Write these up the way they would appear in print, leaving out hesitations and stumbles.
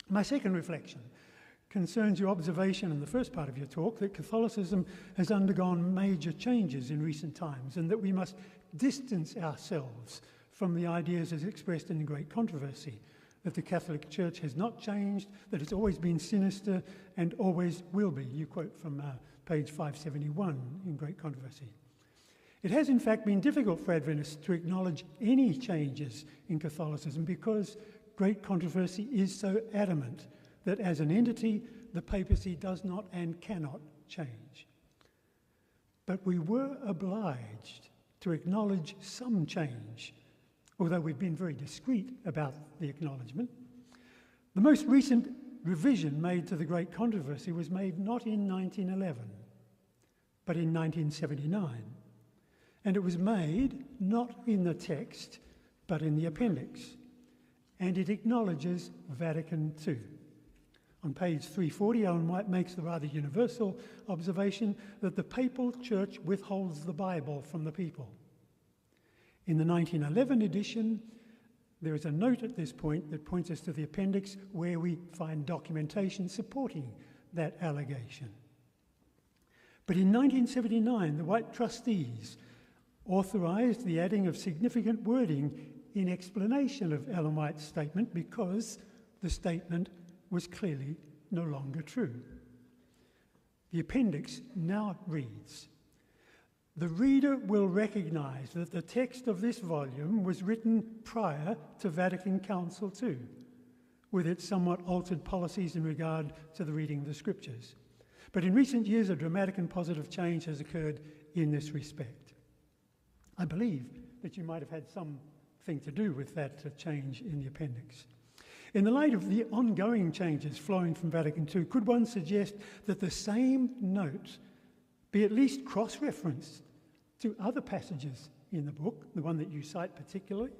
My second reflection concerns your observation in the first part of your talk that Catholicism has undergone major changes in recent times and that we must distance ourselves from the ideas as expressed in the Great Controversy, that the Catholic Church has not changed, that it's always been sinister and always will be. You quote from page 571 in Great Controversy. It has in fact been difficult for Adventists to acknowledge any changes in Catholicism because Great Controversy is so adamant that as an entity, the papacy does not and cannot change. But we were obliged to acknowledge some change, although we've been very discreet about the acknowledgement. The most recent revision made to the Great Controversy was made not in 1911, but in 1979. And it was made not in the text, but in the appendix. And it acknowledges Vatican II. On page 340, Ellen White makes the rather universal observation that the papal church withholds the Bible from the people. In the 1911 edition, there is a note at this point that points us to the appendix where we find documentation supporting that allegation. But in 1979, the White trustees authorised the adding of significant wording in explanation of Ellen White's statement because the statement was clearly no longer true. The appendix now reads, "The reader will recognise that the text of this volume was written prior to Vatican Council II, with its somewhat altered policies in regard to the reading of the scriptures. But in recent years, a dramatic and positive change has occurred in this respect." I believe that you might have had something to do with that change in the appendix. In the light of the ongoing changes flowing from Vatican II, could one suggest that the same note be at least cross-referenced to other passages in the book, the one that you cite particularly?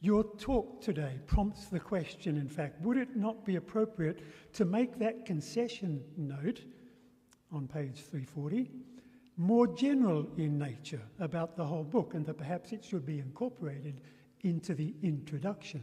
Your talk today prompts the question, in fact, would it not be appropriate to make that concession note on page 340 more general in nature about the whole book, and that perhaps it should be incorporated into the introduction?